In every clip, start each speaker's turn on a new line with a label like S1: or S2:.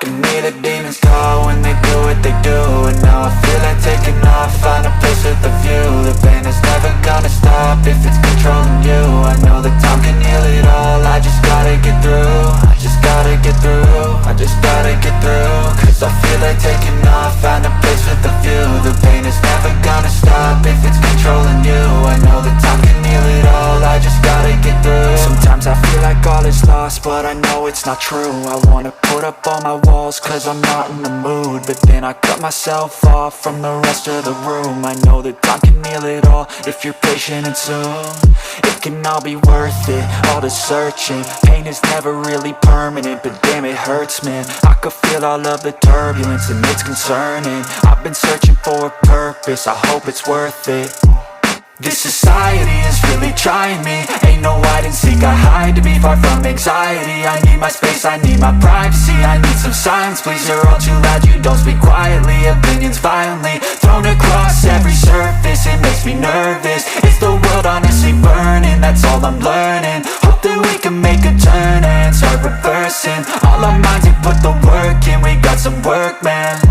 S1: can hear the demons call when they do what they do. And now I feel like taking off, find a place with a view. The pain is never gonna stop if it's controlling you. I know that time can heal it all, I just gotta get through. I just gotta get through, I just gotta get through. Cause I feel like taking off, find a place with a view. The pain is never gonna stop if it's controlling you. I know that time can heal it all, I just gotta get through. Sometimes I feel like all is lost, but I know it's not true. I wanna put up all my walls cause I'm not in the mood, but then I cut myself off from the rest of the room. I know that time can heal it all if you're patient and soon it can all be worth it, all the searching. Pain is never really permanent, but damn it hurts, man. I could feel all of the turbulence and it's concerning. I've been searching for a purpose, I hope it's worth it. This society is really trying me. Ain't no hide and seek, I hide to be far from anxiety. I need my space, I need my privacy. I need some silence, please, you're all too loud. You don't speak quietly, opinions violently thrown across every surface. It makes me nervous, it's the world honestly burning. That's all I'm learning, hope that we can make a turn and start reversing. All our minds and put the work in, we got some work, man.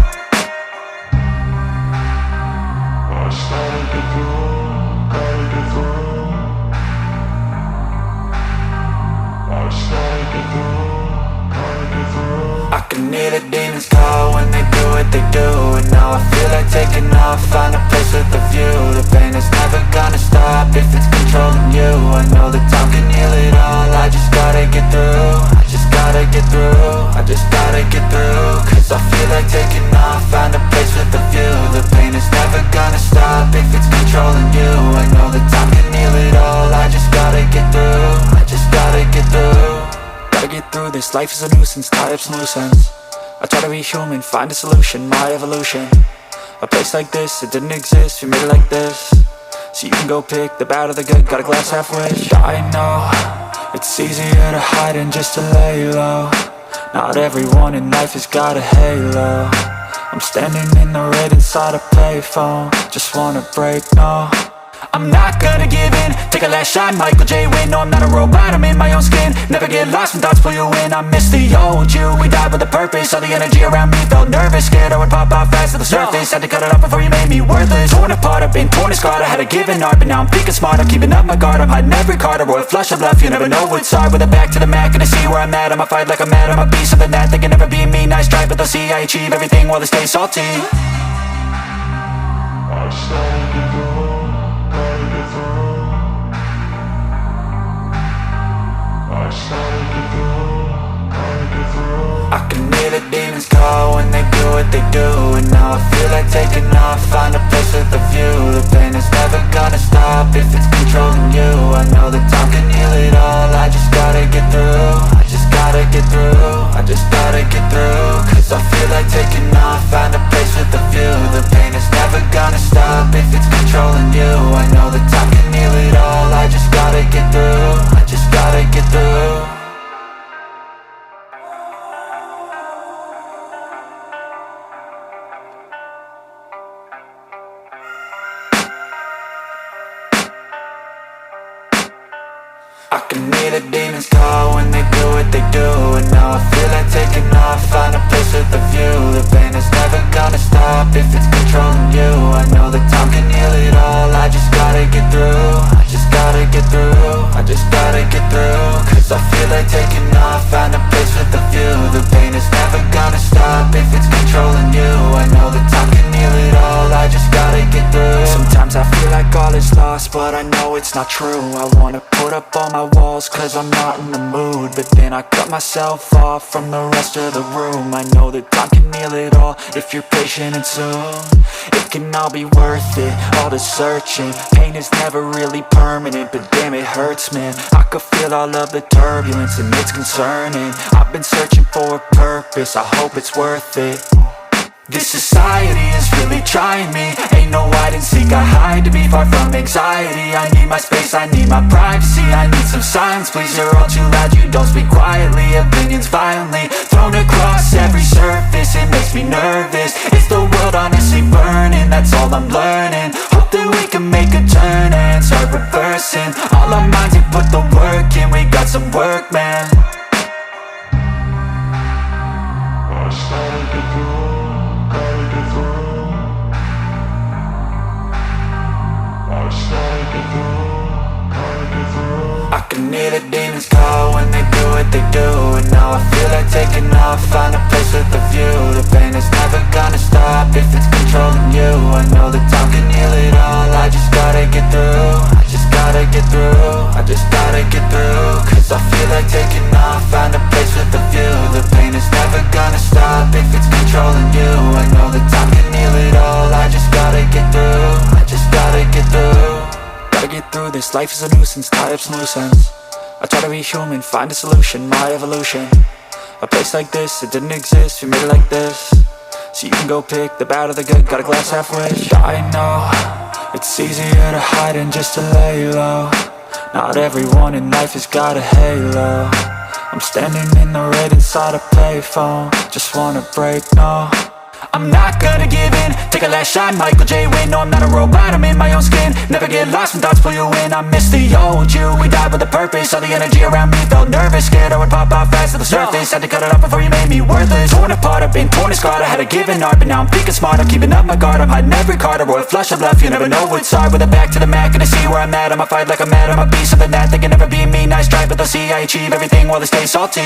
S1: I can hear the demons call when they do what they do. And now I feel like taking off, find a place with a view. The pain is never gonna stop if it's controlling you. I know that time can heal it all, I just gotta get through. I just gotta get through, I just gotta get through. Cause I feel like taking off, find a place with a view. The pain is never gonna stop if it's controlling you. I know that time can heal it all, I just gotta get through. I just gotta get through. Gotta get through this, life is a nuisance, tie up some loose ends. I try to be human, find a solution, my evolution. A place like this, it didn't exist, we made it like this. So you can go pick the bad or the good, got a glass half wish. I know, it's easier to hide than just to lay low. Not everyone in life has got a halo. I'm standing in the red inside a payphone, just wanna break, no. I'm not gonna give in, take a last shot, Michael J. Win. No, I'm not a robot, I'm in my own skin. Never get lost when thoughts pull you in. I miss the old you, we died with a purpose. All the energy around me felt nervous, scared I would pop out fast to the surface. Had to cut it off before you made me worthless. Torn apart, I've been torn and scarred. I had a given art, but now I'm thinking smart. I'm keeping up my guard, I'm hiding every card. A royal flush of bluff, you never know what's hard. With a back to the mat, gonna see where I'm at. I'ma fight like I'm mad, I'ma be something that they can never be me. Nice try, but they'll see I achieve everything while they stay salty. I can hear the demons call when they do what they do. And now I feel like taking off, find a place with a view. The pain is never gonna stop if it's controlling you. I know that time can heal it all, I just gotta get through. I just gotta get through, I just gotta get through. Cause I feel like taking off, find a place with a view. The pain is never gonna stop if it's controlling you. I know that time can heal it all, I just gotta get through. I just gotta get through. I can hear the demons call when they do what they do. And now I feel like taking off, find a place with a view. The pain is never gonna stop if it's controlling you. I know that time can heal it all, I just gotta get through. I just gotta get through, I just gotta get through. Cause I feel like taking off, find a place with a view. The pain is never gonna stop if it's controlling you. I know that time can heal it all, I just gotta get through. Sometimes I feel like all is lost, but I know it's not true. I wanna put up all my walls cause I'm not in the mood, but then I cut myself off from the rest of the room. I know that time can heal it all if you're patient and soon it can all be worth it, all the searching. Pain is never really permanent, but damn it hurts, man. I could feel all of the turbulence and it's concerning. I've been searching for a purpose, I hope it's worth it. This society is really trying me. Ain't no hide and seek, I hide to be far from anxiety. I need my space, I need my privacy. I need some silence, please, you're all too loud. You don't speak quietly, opinions violently thrown across every surface. It makes me nervous, it's the world honestly burning. That's all I'm learning, hope that we can make a turn and start reversing. All our minds and put the work in, we got some work, man. the demons call when they do what they do. And now I feel like taking off, find a place with a view. The pain is never gonna stop if it's controlling you. I know that time can heal it all, I just gotta get through. I just gotta get through, I just gotta get through. Cause I feel like taking off, find a place with a view. The pain is never gonna stop if it's controlling you. I know that time can heal it all, I just gotta get through. I just gotta get through. Gotta get through this, life is a nuisance, tie up some loose ends. I try to be human, find a solution, my evolution. A place like this, it didn't exist, we made it like this. So you can go pick the bad or the good, got a glass half wish. I know, it's easier to hide than just to lay low. Not everyone in life has got a halo. I'm standing in the red inside a payphone, just wanna break, no. I'm not gonna give in, take a last shot, Michael J. Win. No, I'm not a robot, I'm in my own skin. Never get lost when thoughts pull you in. I miss the old you, we died with a purpose. All the energy around me felt nervous, scared I would pop out fast to the surface. Had to cut it off before you made me worthless. Torn apart, I've been torn and scarred. I had a given art, but now I'm thinking smart. I'm keeping up my guard, I'm hiding every card. A royal flush of left, you never know what's hard. With a back to the mat, gonna see where I'm at. I'ma fight like I'm mad, I'ma be something that they can never be me. Nice try, but they'll see I achieve everything while they stay salty.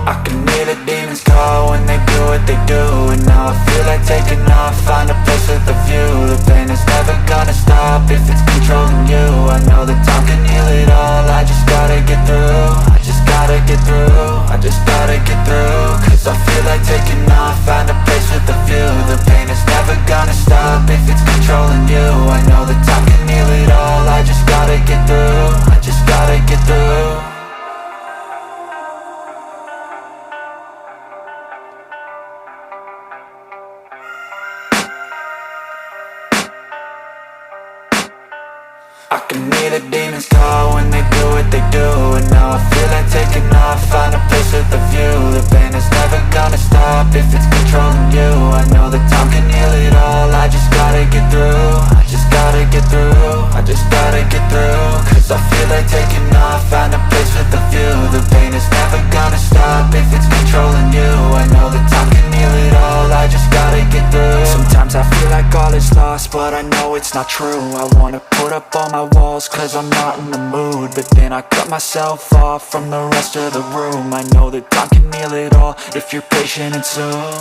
S1: I can hear the demons call when they do what they do. And now I feel like taking off, find a place with a view. The pain is never gonna stop if it's controlling you. I know that time can heal it all, I just gotta get through. I just gotta get through, I just gotta get through. Cause I feel like taking off, find a place with a view. The pain is never gonna stop if it's controlling you. I know that time can heal it all, I just gotta get through. I just gotta get through. I can hear the demons call when they do what they do. And now I feel like taking off, find a place with a view. The pain is never gonna stop if it's controlling you. I know that time can heal it all, I just gotta get through. I just gotta get through, I just gotta get through. Cause I feel like taking off, find a place with a view. The pain is never gonna stop if it's controlling you. I know that time can heal it all, I just gotta get through. Sometimes I feel like all is lost, but I know it's not true. I wanna put up all my walls cause I'm not in the mood, but then I cut myself off from the rest of the room. I know that time can heal it all if you're patient and soon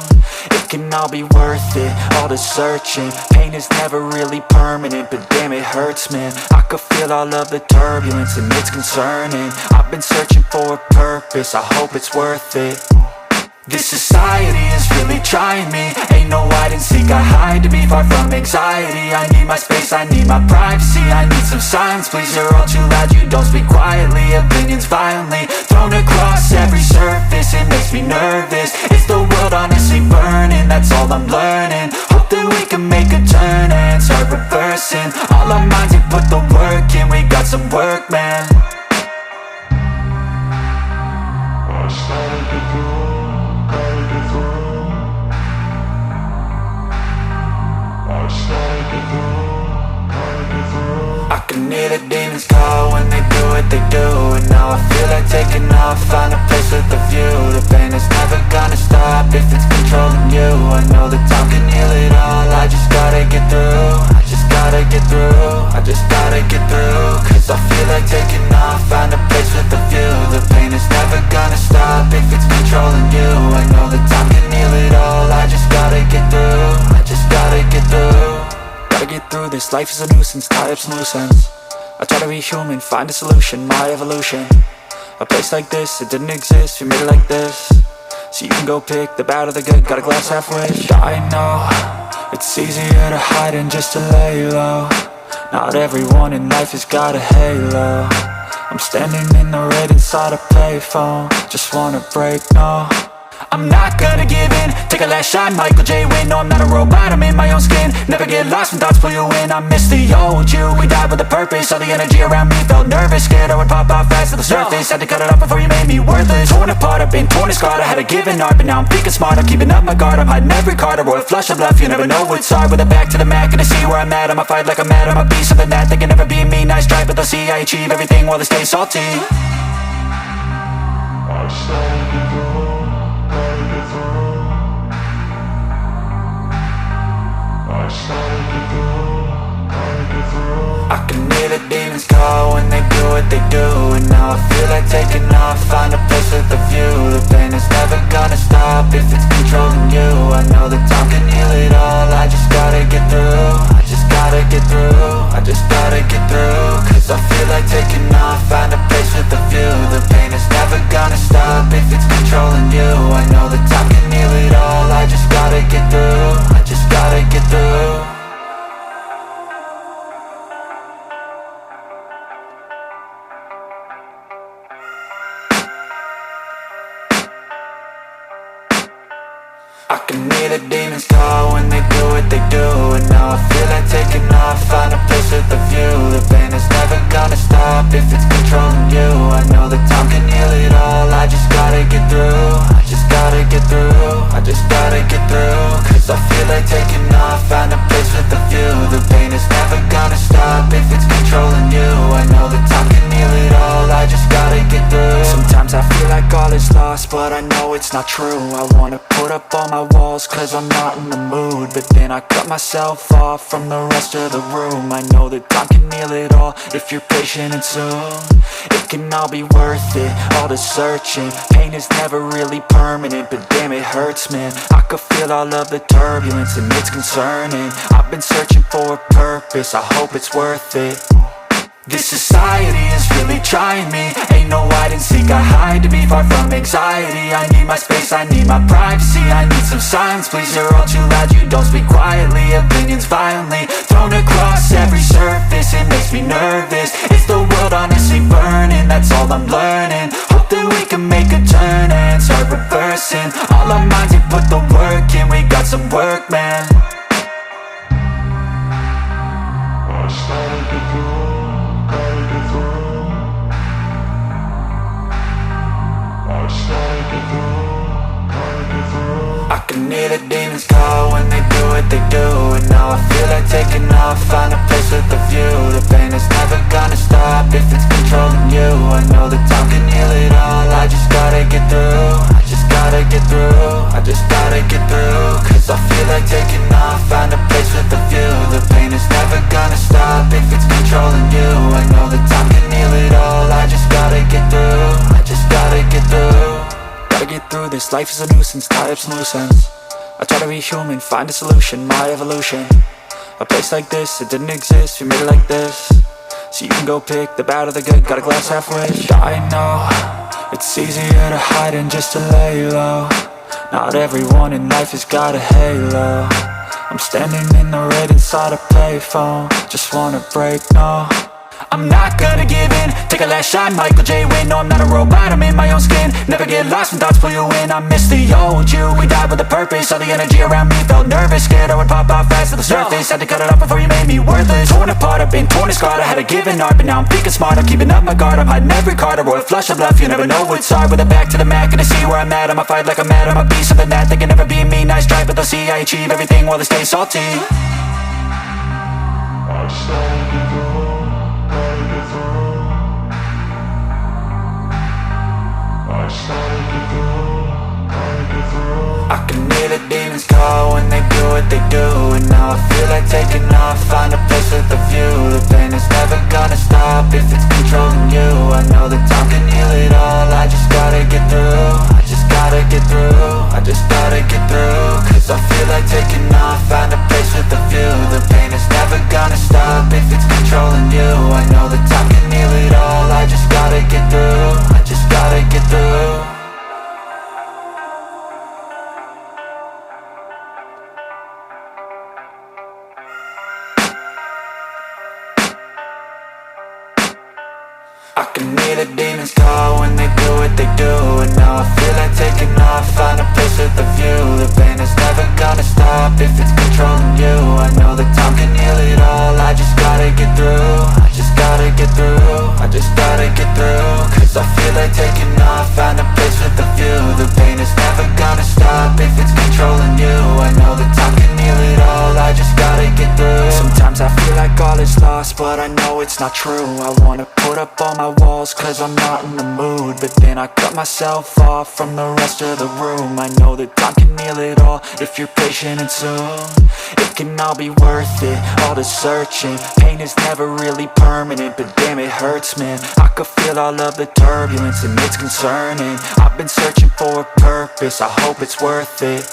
S1: it can all be worth it, all the searching. Pain is never really permanent, but damn it hurts, man. I could feel all of the turbulence and it's concerning. I've been searching for a purpose, I hope it's worth it. This society is really trying me. Ain't no hide and seek, I hide to be far from anxiety. I need my space, I need my privacy. I need some silence, please, you're all too loud. You don't speak quietly, opinions violently thrown across every surface. It makes me nervous, is the world honestly burning? That's all I'm learning. Hope that we can make a turn and start reversing. All our minds and put the work in, we got some work, man. I started to grow. I can hear the demons call when they do what they do. And now I feel like taking off, find a place with a view. The pain is never gonna stop if it's controlling you. I know that time can heal it all, I just gotta get through. I just gotta get through, I just gotta get through. Cause I feel like taking off, find a place with a view. The pain is never gonna stop if it's controlling you. I know that time can heal it all, I just gotta get through. I just gotta get through. Gotta get through this, life is a nuisance, tie up some loose ends. I try to be human, find a solution, my evolution. A place like this, it didn't exist, we made it like this. So you can go pick the bad or the good, got a glass half wish. I know, it's easier to hide than just to lay low. Not everyone in life has got a halo. I'm standing in the red inside a payphone, just wanna break, no. I'm not gonna give in, take a last shot, Michael J. Win. No, I'm not a robot, I'm in my own skin. Never get lost when thoughts pull you in. I miss the old you, we died with a purpose. All the energy around me felt nervous, scared I would pop out fast to the surface. Had to cut it off before you made me worthless. Torn apart, I've been torn and scarred. I had a given art, but now I'm thinking smart. I'm keeping up my guard, I'm hiding every card. A royal flush of left, you never know what's hard. With a back to the mat, gonna see where I'm at. I'ma fight like I'm mad, I'ma be something that they can never be me. Nice try, but they'll see I achieve everything while they stay salty. I started to grow. what they do, and now I feel like taking off, find a place with a view. The pain is never gonna stop if it's controlling you. I know that time can heal it all, I just gotta get through. I just gotta get through, I just gotta get through. Cause I feel like taking off, find a place with a view. The pain is never gonna stop if it's controlling you. I know that time can heal it all, I just gotta get through. I just gotta get through. I can hear the demons call when they do what they do, and now I feel like taking off, find a place with a view. The pain is never gonna stop if it's controlling you. I know that time can heal it all, I just gotta get through. I just gotta get through, I just gotta get through. Cause I feel like taking off, find a place with a view. The pain is never gonna stop if it's controlling you. I know that time can heal it all, I just gotta get through. Sometimes I feel like all is lost, but I know it's not true. I wanna put up all my walls cause I'm not in the mood, but then I cut myself off from the rest of the room. I know that time can heal it all if you're patient and soon it can all be worth it, all the searching. Pain is never really permanent, but damn it hurts, man. I could feel all of the turbulence and it's concerning. I've been searching for a purpose, I hope it's worth it. This society is really trying me. Ain't no hide and seek, I hide to be far from anxiety. I need my space, I need my privacy. I need some silence, please, you're all too loud. You don't speak quietly, opinions violently thrown across every surface. It makes me nervous, is the world honestly burning? That's all I'm learning. Hope that we can make a turn and start reversing. All our minds and put the work in, we got some work, man. I started to grow. I can hear the demons call when they do what they do, and now I feel like taking off, find a place with a view. The pain is never gonna stop if it's controlling you. I know that time can heal it all, I just gotta get through. I just gotta get through, I just gotta get through. Cause I feel like taking off, find a place with a view. The pain is never gonna stop if it's controlling you. I know that time can heal it all, I just gotta get through. I just gotta get through. Gotta get through this, life is a nuisance, tie up some loose ends. I try to be human, find a solution, my evolution. A place like this, it didn't exist, we made it like this. So you can go pick the bad or the good, got a glass halfway. I know, it's easier to hide than just to lay low. Not everyone in life has got a halo. I'm standing in the red inside a payphone, just wanna break, no. I'm not gonna give in, take a last shot, Michael J. Win. No, I'm not a robot, I'm in my own skin. Never get lost when thoughts pull you in. I miss the old you, we died with a purpose. All the energy around me felt nervous, scared I would pop out fast to the surface. Had to cut it off before you made me worthless. Torn apart, I've been torn and scarred. I had a given art, but now I'm thinking smart. I'm keeping up my guard, I'm hiding every card. A royal flush of love, you never know what's hard. With a back to the mat, gonna see where I'm at. I'ma fight like I'm mad, I'ma be something that they can never be me. Nice try, but they'll see I achieve everything while they stay salty. I started to grow. I can hear the demons call when they do what they do, and now I feel like taking off, find a place with a view. The pain is never gonna stop if it's controlling you. I know that time can heal it all, I just gotta get through. I just gotta get through, I just gotta get through. Cause I feel like taking off, find a place with a view. The pain is never gonna stop if it's controlling you. I know that time can heal it all, I just gotta get through. I just gotta get through. I can hear the demons call when they do what they do, and now I feel like taking off, find a place with a view. The pain is never gonna stop if it's controlling you. I know that time can heal it all, I just gotta get through. I just gotta get through, I just gotta get through. Cause I feel like taking off, find a place with a view. The pain is never gonna stop if it's controlling you. I know that time can heal it all, I just gotta get through. Sometimes I feel like all is lost, but I know it's not true. I wanna put up all my walls cause I'm not in the mood, but then I cut myself off from the rest of the room. I know that time can heal it all if you're patient, and soon it can all be worth it, all the searching. Pain is never really permanent, but damn it hurts, man. I could feel all of the turbulence and it's concerning. I've been searching for a purpose, I hope it's worth it.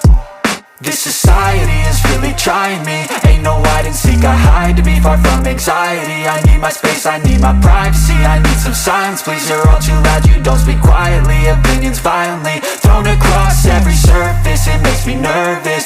S1: This society is really trying me. Ain't no hide and seek, I hide to be far from anxiety. I need my space, I need my privacy. I need some silence, please, you're all too loud. You don't speak quietly, opinions violently thrown across every surface. It makes me nervous.